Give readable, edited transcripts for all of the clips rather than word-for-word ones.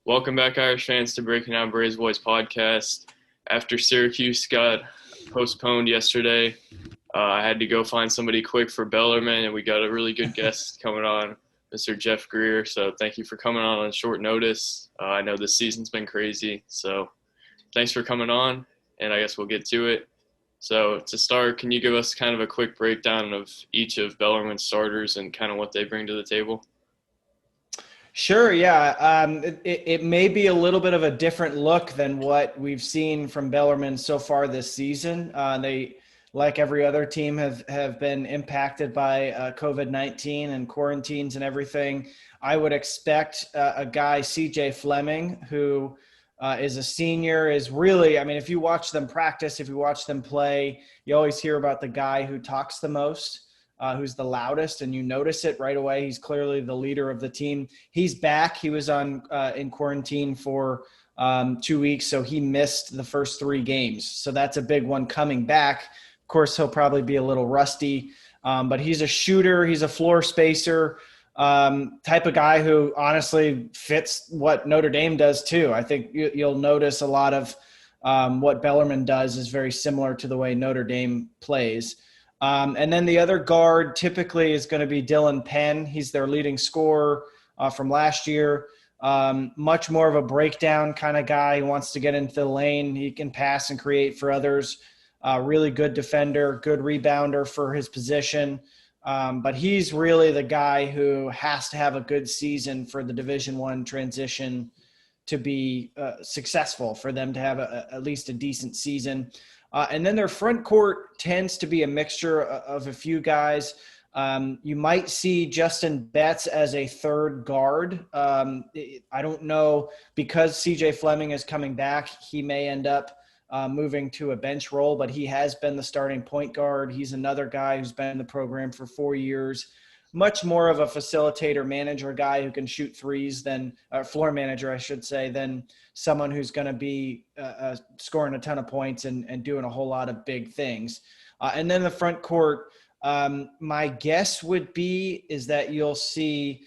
Welcome back, Irish fans, to Breaking Down Braves Boys podcast. After Syracuse got postponed yesterday, I had to go find somebody quick for Bellarmine, and we got a really good guest coming on, Mr. Jeff Greer. So thank you for coming on short notice. I know this season's been crazy, so thanks for coming on, and I guess we'll get to it. So to start, can you give us kind of a quick breakdown of each of Bellarmine's starters and kind of what they bring to the table? Sure, yeah. It may be a little bit of a different look than what we've seen from Bellarmine so far this season. They, like every other team, have been impacted by COVID-19 and quarantines and everything. I would expect a guy, CJ Fleming, who is a senior, is really, I mean, if you watch them practice, if you watch them play, you always hear about the guy who talks the most. Who's the loudest, and you notice it right away. He's clearly the leader of the team. He's back. He was in quarantine for 2 weeks, so he missed the first 3 games. So that's a big one coming back. Of course, he'll probably be a little rusty, but he's a shooter. He's a floor spacer type of guy who honestly fits what Notre Dame does too. I think you'll notice a lot of what Bellarmine does is very similar to the way Notre Dame plays. And then the other guard typically is going to be Dylan Penn. He's their leading scorer from last year. Much more of a breakdown kind of guy. He wants to get into the lane. He can pass and create for others. Really good defender, good rebounder for his position. But he's really the guy who has to have a good season for the Division I transition to be successful, for them to have at least a decent season. And then their front court tends to be a mixture of a few guys. You might see Justin Betts as a third guard. I don't know, because CJ Fleming is coming back, he may end up moving to a bench role, but he has been the starting point guard. He's another guy who's been in the program for 4 years. Much more of a facilitator, manager guy who can shoot threes than floor manager, I should say, than someone who's going to be scoring a ton of points and doing a whole lot of big things. And then the front court, my guess would be is that you'll see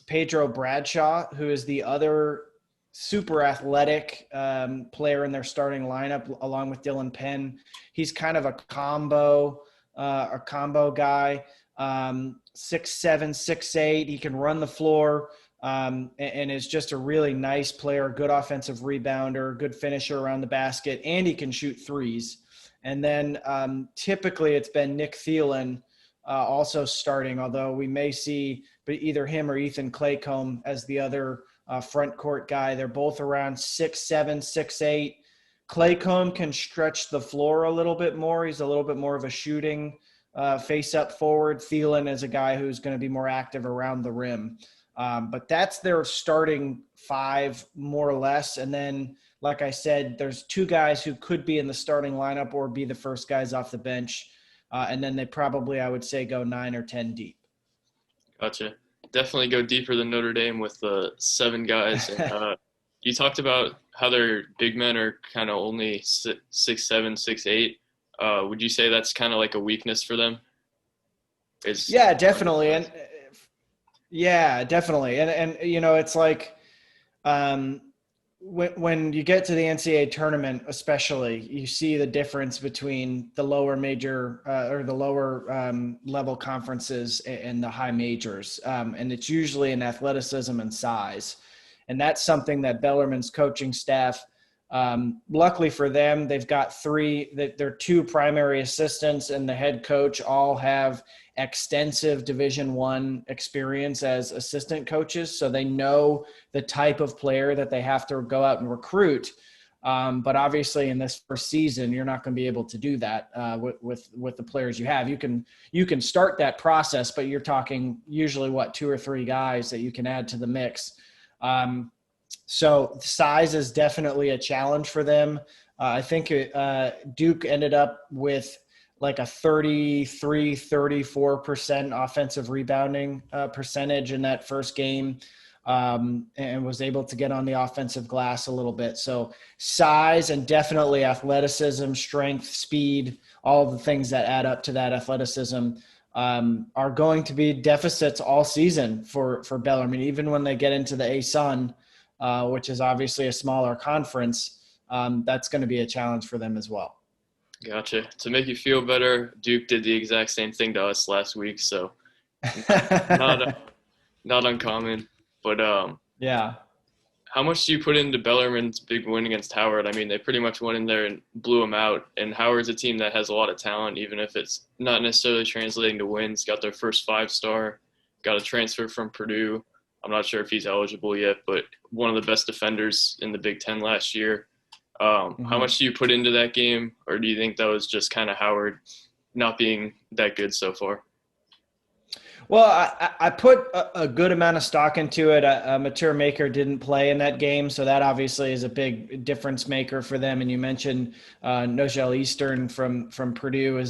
Pedro Bradshaw, who is the other super athletic player in their starting lineup, along with Dylan Penn. He's kind of a combo guy. 6'7", 6'8". He can run the floor and is just a really nice player, good offensive rebounder, good finisher around the basket, and he can shoot threes. And then typically it's been Nick Thielen also starting, although we may see either him or Ethan Claycomb as the other front court guy. They're both around 6'7", 6'8". Claycomb can stretch the floor a little bit more. He's a little bit more of a shooting face up forward. Thielen is a guy who's going to be more active around the rim. But that's their starting 5, more or less. And then, like I said, there's 2 guys who could be in the starting lineup or be the first guys off the bench. And then they probably, I would say, go 9 or 10 deep. Gotcha. Definitely go deeper than Notre Dame with 7 guys. And, you talked about how their big men are kind of only 6'7", 6'8". Would you say that's kind of like a weakness for them? Yeah, definitely. And yeah, definitely. And you know, it's like when you get to the NCAA tournament, especially, you see the difference between the lower major or the lower level conferences and the high majors. And it's usually in athleticism and size. And that's something that Bellarmine's coaching staff, luckily for them, they've got 3, their 2 primary assistants and the head coach all have extensive Division I experience as assistant coaches. So they know the type of player that they have to go out and recruit. But obviously in this first season, you're not going to be able to do that with the players you have. You can start that process, but you're talking usually 2 or 3 guys that you can add to the mix. So size is definitely a challenge for them. I think Duke ended up with like a 34% offensive rebounding percentage in that first game, and was able to get on the offensive glass a little bit. So size and definitely athleticism, strength, speed, all of the things that add up to that athleticism are going to be deficits all season for Bellarmine. Even when they get into the ASUN, which is obviously a smaller conference. That's going to be a challenge for them as well. Gotcha. To make you feel better, Duke did the exact same thing to us last week, so not not uncommon. But Yeah. how much do you put into Bellarmine's big win against Howard? I mean, they pretty much went in there and blew them out. And Howard's a team that has a lot of talent, even if it's not necessarily translating to wins. Got their first 5-star, got a transfer from Purdue. I'm not sure if he's eligible yet, but one of the best defenders in the Big Ten last year. How much do you put into that game, or do you think that was just kind of Howard not being that good so far? Well, I put a good amount of stock into it. Mature Maker didn't play in that game, so that obviously is a big difference maker for them. And you mentioned Nigel Eastern from Purdue.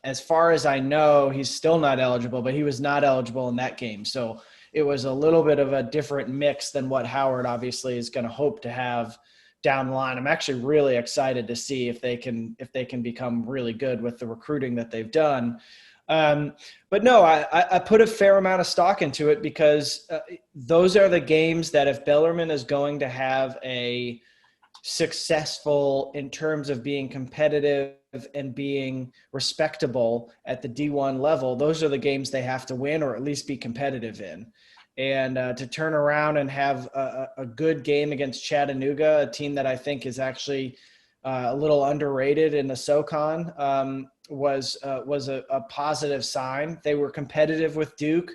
As far as I know, he's still not eligible, but he was not eligible in that game. So it was a little bit of a different mix than what Howard obviously is going to hope to have down the line. I'm actually really excited to see if they can become really good with the recruiting that they've done. But no, I put a fair amount of stock into it because those are the games that if Bellarmine is going to have a successful in terms of being competitive and being respectable at the D1 level, those are the games they have to win or at least be competitive in. And to turn around and have a good game against Chattanooga, a team that I think is actually a little underrated in the SoCon, was a positive sign. They were competitive with Duke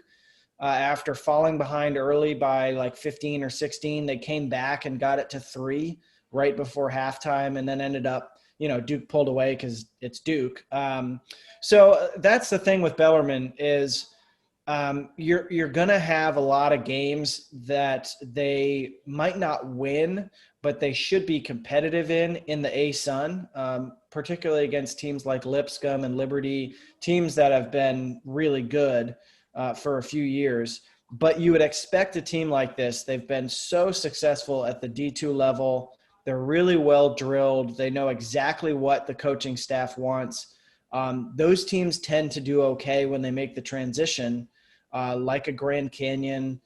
after falling behind early by like 15 or 16. They came back and got it to 3 right before halftime, and then ended up, Duke pulled away because it's Duke. So that's the thing with Bellarmine is you're going to have a lot of games that they might not win, but they should be competitive in the A-Sun, particularly against teams like Lipscomb and Liberty, teams that have been really good for a few years. But you would expect a team like this. They've been so successful at the D2 level. They're really well drilled. They know exactly what the coaching staff wants. Those teams tend to do okay when they make the transition, like a Grand Canyon,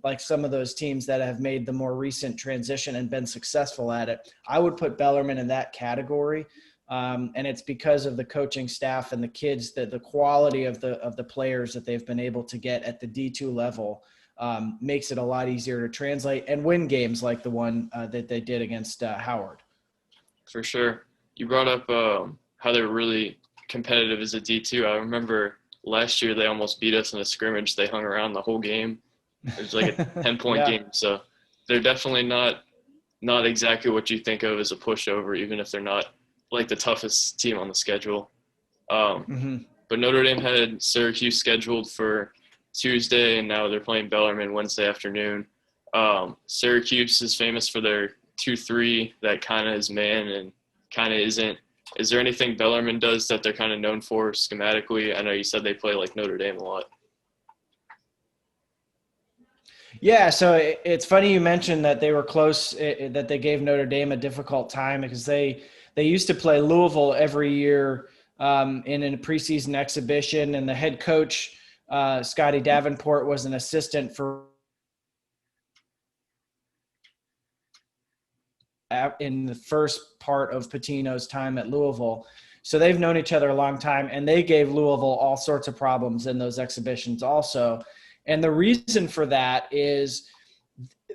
like some of those teams that have made the more recent transition and been successful at it. I would put Bellarmine in that category. And it's because of the coaching staff and the kids, the quality of the players that they've been able to get at the D2 level makes it a lot easier to translate and win games like the one that they did against Howard. For sure. You brought up how they're really competitive as a D2. I remember last year they almost beat us in a scrimmage. They hung around the whole game. It was like a 10-point game. So they're definitely not exactly what you think of as a pushover, even if they're not like the toughest team on the schedule. But Notre Dame had Syracuse scheduled for Tuesday, and now they're playing Bellarmine Wednesday afternoon. Syracuse is famous for their 2-3 that kind of is man and kind of isn't. Is there anything Bellarmine does that they're kind of known for schematically? I know you said they play like Notre Dame a lot. Yeah, so it's funny you mentioned that they were close, that they gave Notre Dame a difficult time because they used to play Louisville every year in a preseason exhibition, and the head coach, Scotty Davenport, was an assistant for in the first part of Pitino's time at Louisville. So they've known each other a long time, and they gave Louisville all sorts of problems in those exhibitions also. And the reason for that is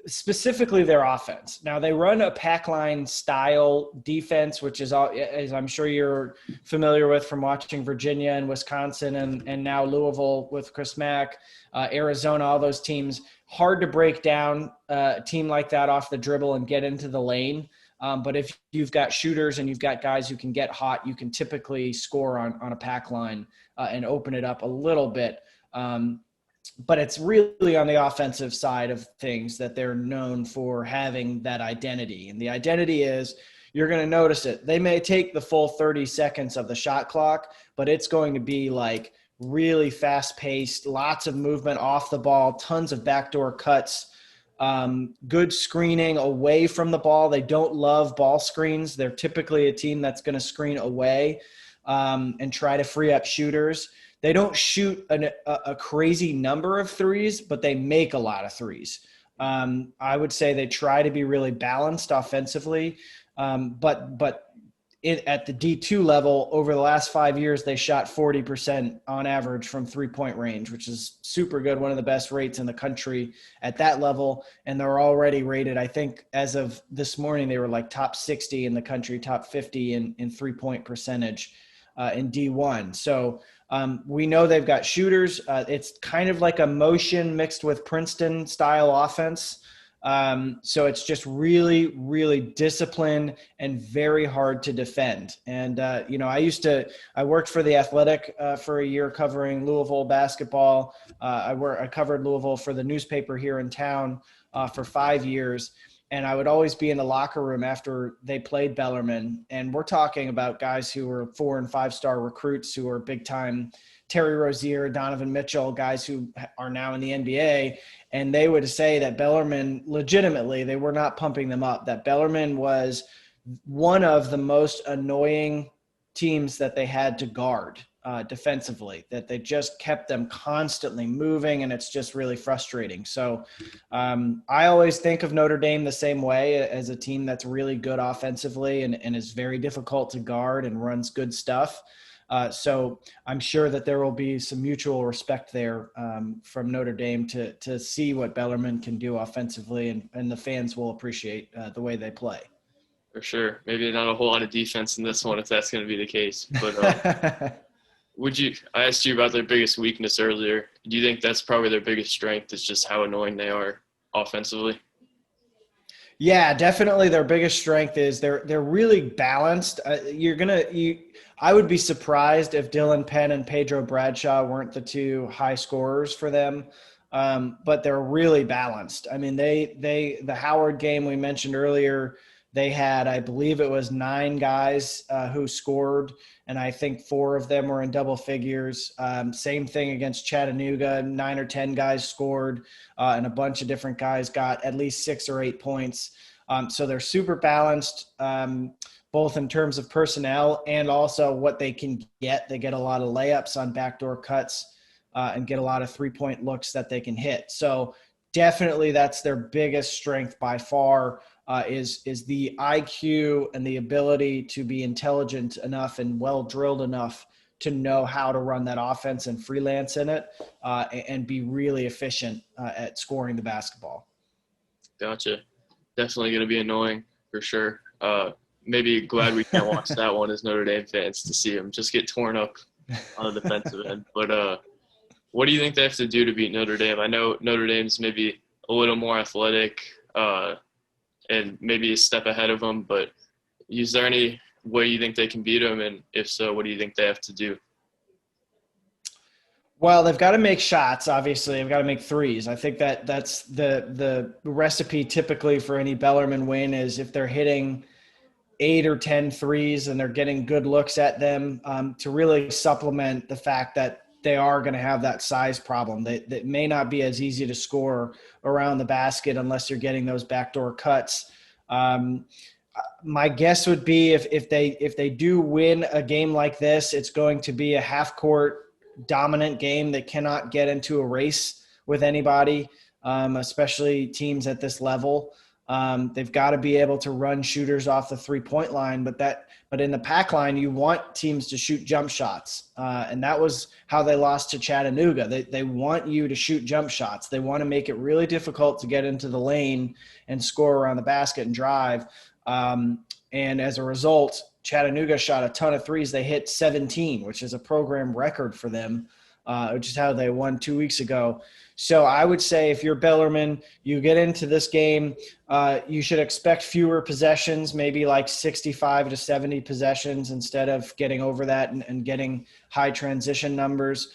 specifically their offense. Now they run a pack line style defense, which is, as I'm sure you're familiar with from watching Virginia and Wisconsin and now Louisville with Chris Mack, Arizona, all those teams. Hard to break down a team like that off the dribble and get into the lane. But if you've got shooters and you've got guys who can get hot, you can typically score on a pack line and open it up a little bit. But it's really on the offensive side of things that they're known for having that identity. And the identity is, you're going to notice it. They may take the full 30 seconds of the shot clock, but it's going to be like really fast paced, lots of movement off the ball, tons of backdoor cuts, good screening away from the ball. They don't love ball screens. They're typically a team that's going to screen away and try to free up shooters. They don't shoot a crazy number of threes, but they make a lot of threes. I would say they try to be really balanced offensively, but at the D2 level, over the last 5 years, they shot 40% on average from 3-point range, which is super good. One of the best rates in the country at that level. And they're already rated, I think, as of this morning, they were like top 60 in the country, top 50 in 3-point percentage in D1. So we know they've got shooters. It's kind of like a motion mixed with Princeton style offense. So it's just really, really disciplined and very hard to defend. And, I worked for The Athletic for a year covering Louisville basketball. I covered Louisville for the newspaper here in town for 5 years. And I would always be in the locker room after they played Bellarmine. And we're talking about guys who were 4- and 5-star recruits who are big time. Terry Rozier, Donovan Mitchell, guys who are now in the NBA. And they would say that Bellarmine, legitimately, they were not pumping them up, that Bellarmine was one of the most annoying teams that they had to guard defensively, that they just kept them constantly moving, and it's just really frustrating. So I always think of Notre Dame the same way, as a team that's really good offensively and is very difficult to guard and runs good stuff. So I'm sure that there will be some mutual respect there from Notre Dame to see what Bellarmine can do offensively, and the fans will appreciate the way they play. For sure. Maybe not a whole lot of defense in this one if that's going to be the case. But I asked you about their biggest weakness earlier. Do you think that's probably their biggest strength, is just how annoying they are offensively? Yeah, definitely their biggest strength is they're really balanced. I would be surprised if Dylan Penn and Pedro Bradshaw weren't the two high scorers for them. But they're really balanced. I mean, the Howard game we mentioned earlier, they had, I believe it was 9 guys who scored, and I think 4 of them were in double figures. Same thing against Chattanooga, 9 or 10 guys scored, and a bunch of different guys got at least 6 or 8 points. So they're super balanced, both in terms of personnel and also what they can get. They get a lot of layups on backdoor cuts and get a lot of 3-point looks that they can hit. So definitely that's their biggest strength by far, is the IQ and the ability to be intelligent enough and well drilled enough to know how to run that offense and freelance in it, and be really efficient at scoring the basketball. Gotcha. Definitely going to be annoying for sure. Maybe glad we can't watch that one as Notre Dame fans, to see them just get torn up on the defensive end. But what do you think they have to do to beat Notre Dame? I know Notre Dame's maybe a little more athletic and maybe a step ahead of them, but is there any way you think they can beat them? And if so, what do you think they have to do? Well, they've got to make shots. Obviously, they've got to make threes. I think that's the recipe typically for any Bellarmine win, is if they're hitting 8 or 10 threes and they're getting good looks at them, to really supplement the fact that they are going to have that size problem. That may not be as easy to score around the basket unless you're getting those backdoor cuts. My guess would be if they do win a game like this, it's going to be a half court dominant game. They cannot get into a race with anybody, especially teams at this level. They've got to be able to run shooters off the 3-point line, but in the pack line, you want teams to shoot jump shots. And that was how they lost to Chattanooga. They want you to shoot jump shots. They want to make it really difficult to get into the lane and score around the basket and drive. And as a result, Chattanooga shot a ton of threes. They hit 17, which is a program record for them, which is how they won 2 weeks ago. So I would say if you're Bellarmine, you get into this game, you should expect fewer possessions, maybe like 65 to 70 possessions instead of getting over that and getting high transition numbers.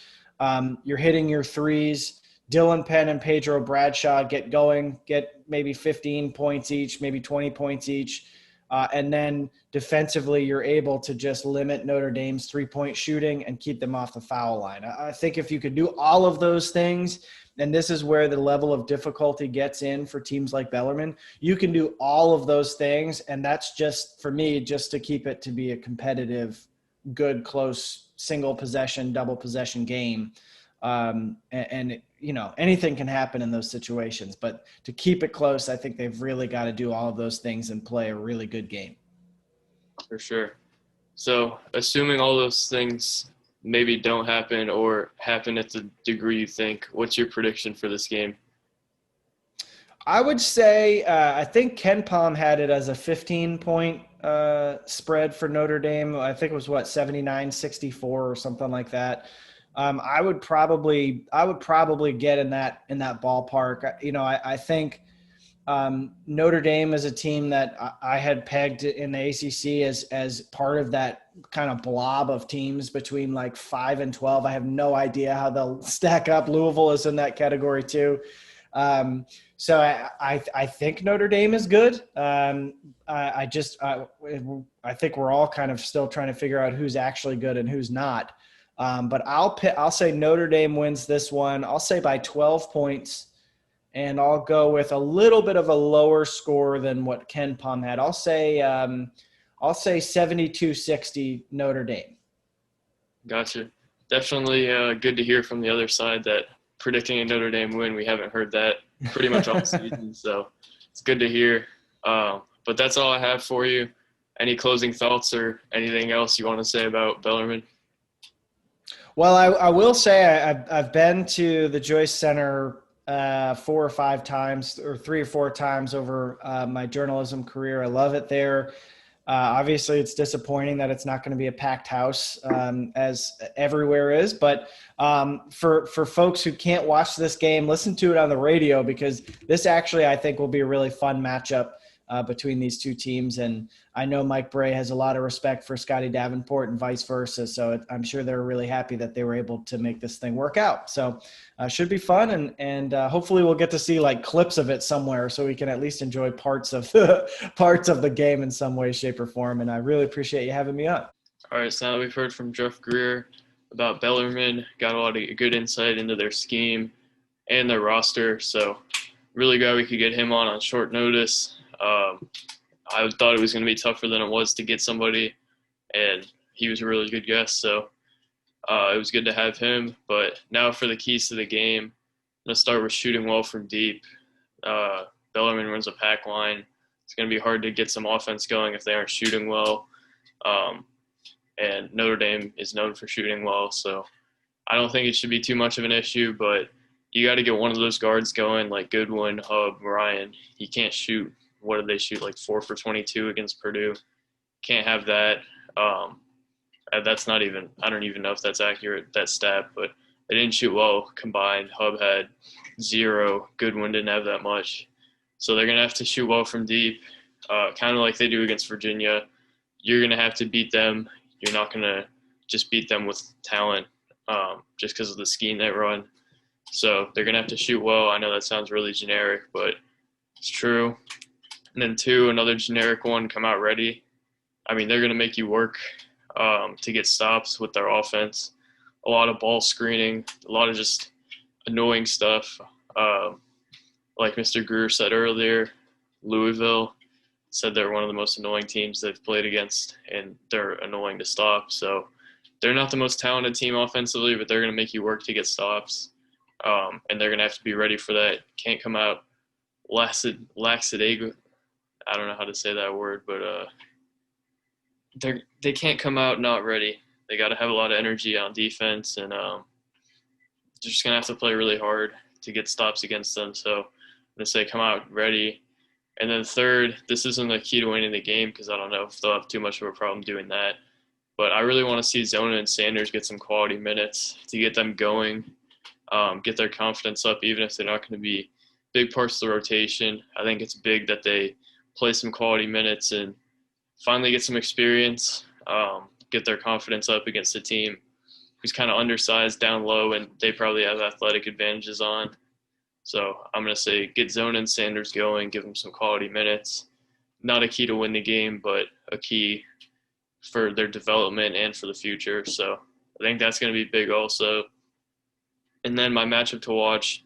You're hitting your threes. Dylan Penn and Pedro Bradshaw get going, get maybe 15 points each, maybe 20 points each. And then defensively, you're able to just limit Notre Dame's 3-point shooting and keep them off the foul line. I think if you could do all of those things, and this is where the level of difficulty gets in for teams like Bellarmine, you can do all of those things. And that's just, for me, just to keep it to be a competitive, good, close, single possession, double possession game. And anything can happen in those situations. But to keep it close, I think they've really got to do all of those things and play a really good game. For sure. So, assuming all those things maybe don't happen or happen at the degree you think, what's your prediction for this game? I would say I think Ken Palm had it as a 15-point spread for Notre Dame. I think it was 79-64 or something like that. I would probably get in that ballpark. I think Notre Dame is a team that I had pegged in the ACC as part of that kind of blob of teams between like 5 and 12. I have no idea how they'll stack up. Louisville is in that category too. So I think Notre Dame is good. I think we're all kind of still trying to figure out who's actually good and who's not. But I'll say Notre Dame wins this one. I'll say by 12 points. And I'll go with a little bit of a lower score than what Ken Palm had. I'll say 72-60 Notre Dame. Gotcha. Definitely good to hear from the other side that predicting a Notre Dame win, we haven't heard that pretty much all season. So it's good to hear. But that's all I have for you. Any closing thoughts or anything else you want to say about Bellarmine? Well, I will say I've been to the Joyce Center 4 or 5 times or 3 or 4 times over my journalism career. I love it there. Obviously, it's disappointing that it's not going to be a packed house as everywhere is. But for folks who can't watch this game, listen to it on the radio because this actually, I think, will be a really fun matchup between these two teams. And I know Mike Bray has a lot of respect for Scotty Davenport and vice versa. So I'm sure they're really happy that they were able to make this thing work out. So should be fun. And hopefully we'll get to see like clips of it somewhere so we can at least enjoy parts of the game in some way, shape, or form. And I really appreciate you having me on. All right, so now that we've heard from Jeff Greer about Bellarmine, got a lot of good insight into their scheme and their roster. So really glad we could get him on short notice. I thought it was going to be tougher than it was to get somebody, and he was a really good guest. So it was good to have him. But now for the keys to the game, I'm going to start with shooting well from deep. Bellarmine runs a pack line. It's going to be hard to get some offense going if they aren't shooting well. And Notre Dame is known for shooting well, so I don't think it should be too much of an issue, but you got to get one of those guards going like Goodwin, Hub, Ryan. He can't shoot. What did they shoot, like 4 for 22 against Purdue? Can't have that. That's not even – I don't even know if that's accurate, that stat, but they didn't shoot well combined. Hub had 0. Goodwin didn't have that much. So they're going to have to shoot well from deep, kind of like they do against Virginia. You're going to have to beat them. You're not going to just beat them with talent just because of the scheme they run. So they're going to have to shoot well. I know that sounds really generic, but it's true. And then 2, another generic one, come out ready. I mean, they're going to make you work to get stops with their offense. A lot of ball screening, a lot of just annoying stuff. Like Mr. Greer said earlier, Louisville said they're one of the most annoying teams they've played against, and they're annoying to stop. So they're not the most talented team offensively, but they're going to make you work to get stops. And they're going to have to be ready for that. Can't come out lackadaisical. I don't know how to say that word, but they can't come out not ready. They got to have a lot of energy on defense, and they're just going to have to play really hard to get stops against them. So I'm going to say come out ready. And then 3rd, this isn't the key to winning the game because I don't know if they'll have too much of a problem doing that. But I really want to see Zona and Sanders get some quality minutes to get them going, get their confidence up, even if they're not going to be big parts of the rotation. I think it's big that they play some quality minutes and finally get some experience, get their confidence up against a team who's kind of undersized down low and they probably have athletic advantages on. So I'm going to say get Zona and Sanders going, give them some quality minutes. Not a key to win the game, but a key for their development and for the future. So I think that's going to be big also. And then my matchup to watch,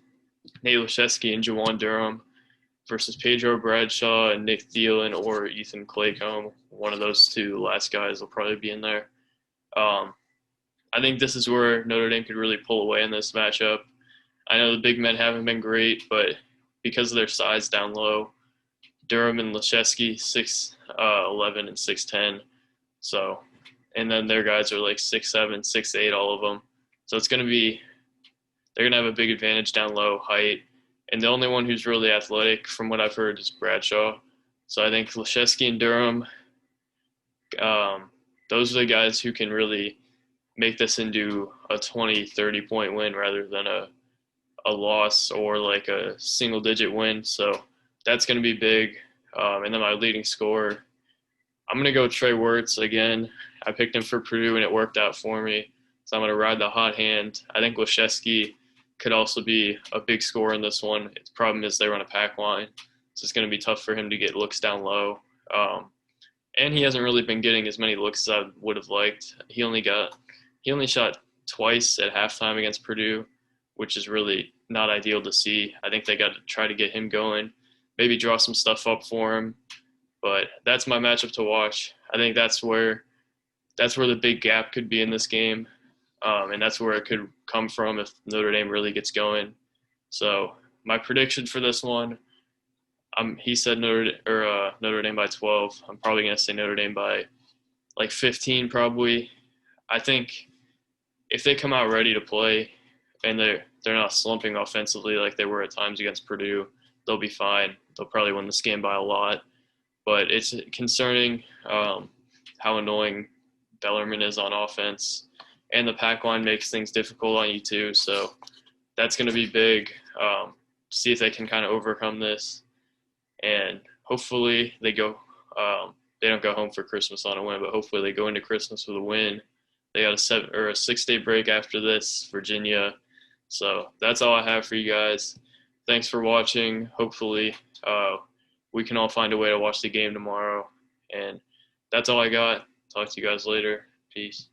Nate Laszewski and Jawan Durham versus Pedro Bradshaw and Nick Thielen or Ethan Claycomb. One of those two last guys will probably be in there. I think this is where Notre Dame could really pull away in this matchup. I know the big men haven't been great, but because of their size down low, Durham and Leschewski 6'11" and 6'10". So, and then their guys are like 6'7", 6'8", all of them. So it's going to be, they're going to have a big advantage down low, height. And the only one who's really athletic, from what I've heard, is Bradshaw. So I think Leschewski and Durham, those are the guys who can really make this into a 20, 30-point win rather than a loss or like a single-digit win. So that's going to be big. And then my leading scorer, I'm going to go Trey Wirtz again. I picked him for Purdue, and it worked out for me. So I'm going to ride the hot hand. I think Leschewski could also be a big scorer in this one. The problem is they run a pack line, so it's going to be tough for him to get looks down low. And he hasn't really been getting as many looks as I would have liked. He only shot twice at halftime against Purdue, which is really not ideal to see. I think they got to try to get him going, maybe draw some stuff up for him. But that's my matchup to watch. I think that's where the big gap could be in this game, and that's where it could come from if Notre Dame really gets going. So my prediction for this one, he said Notre Dame by 12. I'm probably gonna say Notre Dame by like 15, probably. I think if they come out ready to play and they're not slumping offensively like they were at times against Purdue, they'll be fine. They'll probably win this game by a lot. But it's concerning how annoying Bellarmine is on offense, and the pack line makes things difficult on you too. So that's going to be big. See if they can kind of overcome this, and hopefully they go. They don't go home for Christmas on a win, but hopefully they go into Christmas with a win. They got a 6-day break after this, Virginia. So that's all I have for you guys. Thanks for watching. Hopefully we can all find a way to watch the game tomorrow. And that's all I got. Talk to you guys later. Peace.